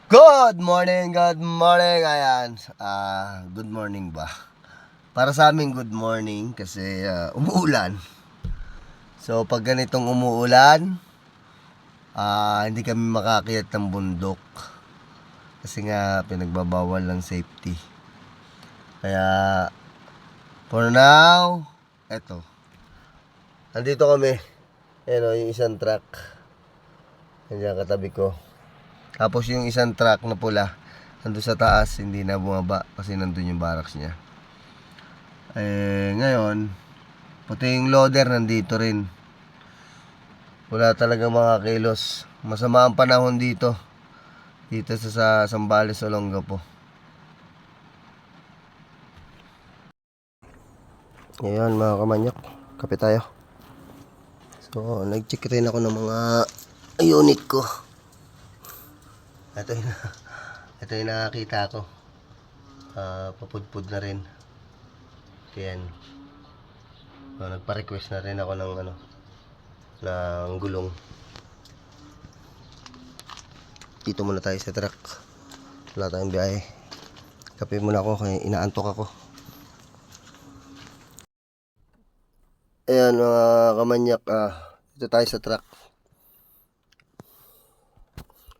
Good morning, ayan. Good morning ba? Para sa amin good morning kasi umuulan. So pag ganitong umuulan, hindi kami makakiyat ng bundok. Kasi nga pinagbabawal ng safety. Kaya for now, eto. Nandito kami. Ayan o, yung isang truck. Nandiyan katabi ko. Tapos yung isang truck na pula, nandun sa taas, hindi na bumaba kasi nandun yung barracks niya. Ngayon, pati yung loader nandito rin. Wala talaga mga kilos. Masama ang panahon dito. Dito sa Zambales, Olongapo. Ngayon mga kamanyak, kape tayo. So, nag-check rin ako ng mga unit ko. Ito yung nakakita ko. Papudpud na rin. Ayan. So, nagpa-request na rin ako ng gulong. Dito muna tayo sa truck. Wala tayong biyahe. Kape muna ako kaya inaantok ako. Ayan mga kamanyak, dito tayo sa truck.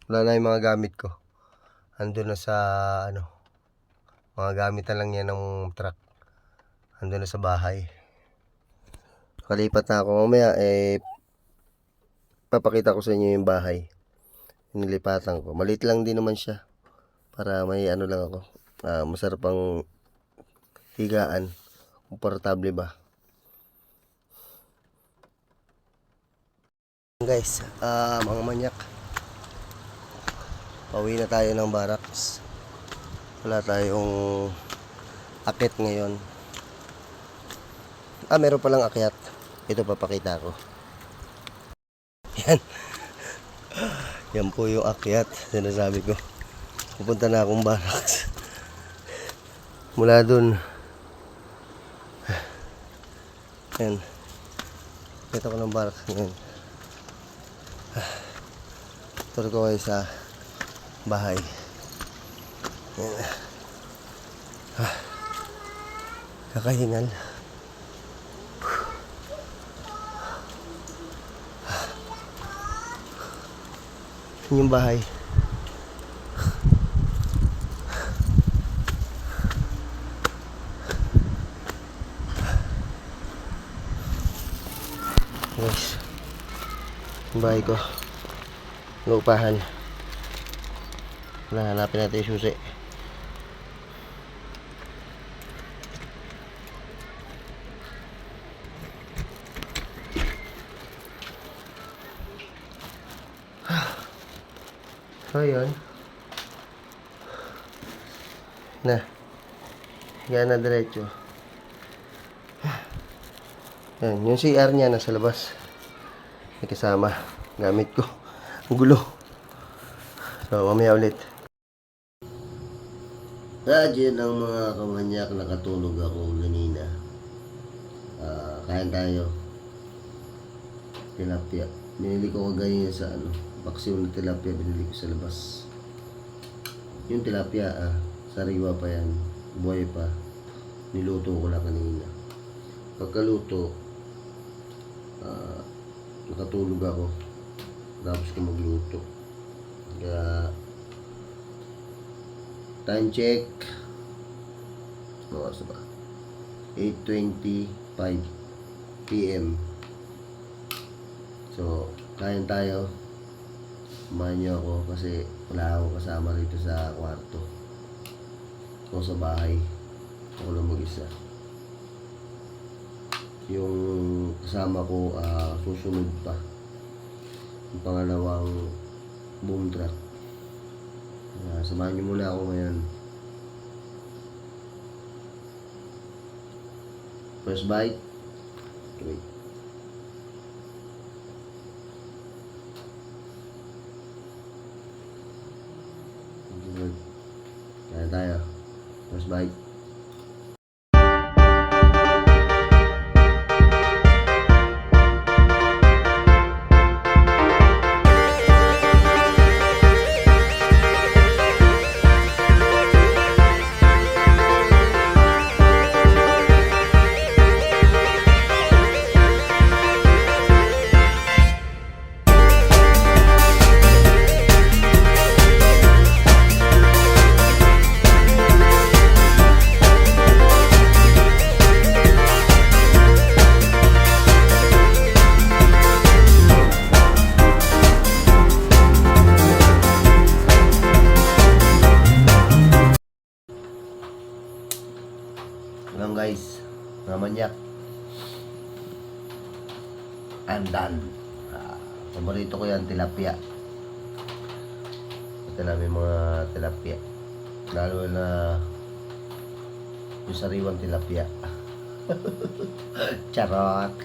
Wala na yung mga gamit ko. Andun na sa mga gamit na lang yan ng truck. Andun na sa bahay. Kalipat na ako mamaya, papakita ko sa inyo yung bahay. Nilipatan ko. Maliit lang din naman siya. Para may lang ako. Masarap ang higaan. Komportable ba? Guys, mga manyak. Pauwi na tayo ng barracks. Wala tayong akit ngayon. Meron palang akyat. Ito papakita ko. Yan. Yan po yung akyat. Sinasabi ko. Pupunta na akong barracks. Mula dun. Yan. Kita ko ng barracks ngayon. Turo ko kayo sa bahay. Yan. Kakahingal. Yung bahay. Guys, yung bahay ko. Lupahan. Hanapin natin yung susi. So yun. Yan na diretso. Yan, yung CR niya nasa labas. May kasama. Gamit ko. Ang gulo. So mamaya ulit. Dyan ang mga kamanyak, nakatulog ako ganina. Kain tayo. Tilapia. Binili ko ganyan sa paksiw na tilapia, binili ko sa labas. Yung tilapia, sariwa pa yan. Buhay pa. Niluto ko lang kanina. Pagkaluto, nakatulog ako. Tapos ko magluto. Kaya time check. Oras ba? 8:25 PM. So, kain tayo. Samahan niyo ako kasi wala akong kasama rito sa kwarto. O sa bahay. Ako lang mag-isa. Yung kasama ko, susunod pa. Yung pangalawang boom truck. Samahan niyo muna ako ngayon. First bite. Wait. Good. Kaya tayo. First bite. Amanyak. Andan. Paborito ko yan, tilapia. Ito namin mga tilapia. Lalo na yung sariwang tilapia. Charot.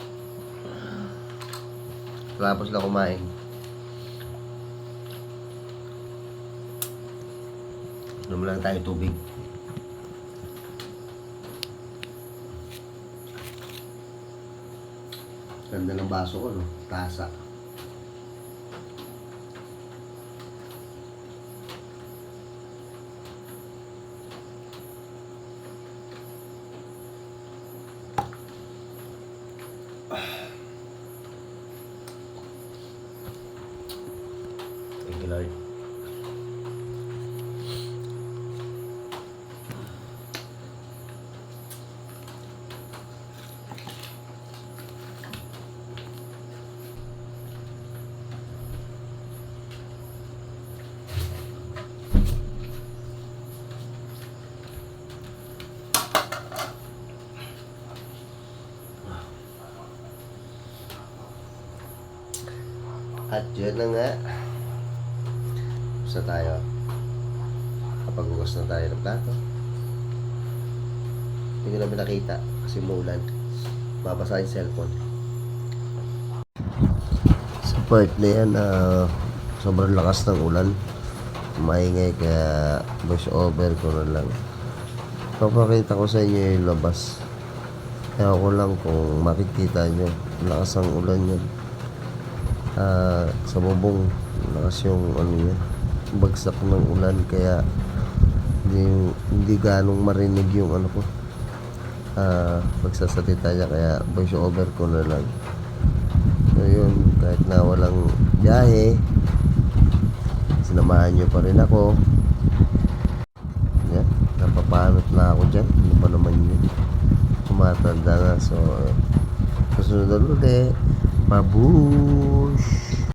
Tapos na kumain. Inom lang tayo tubig. Ganda ng baso ko, no? Tasa. Thank you, Lord. At yun na nga. Basta tayo. Kapag hugas na tayo ng plato. Hindi ko namin nakita kasi maulan. Babasa yung cellphone. Sa part na yan, sobrang lakas ng ulan. Maingay kaya voice over ko na lang. Papakita ko sa inyo yung labas. Kaya ko lang kung makikita nyo. Lakas ang ulan yun. Sa bubong lakas yung ano yan, bagsak ng ulan kaya hindi ganong marinig yung ano ko pagsasalita niya, kaya voice over ko na lang. So yun, kahit na walang biyahe, sinamahan nyo pa rin ako. Yan, napapanot na ako dyan. Ano pa naman yun, tumatanda na. So susunod ulit. Babush!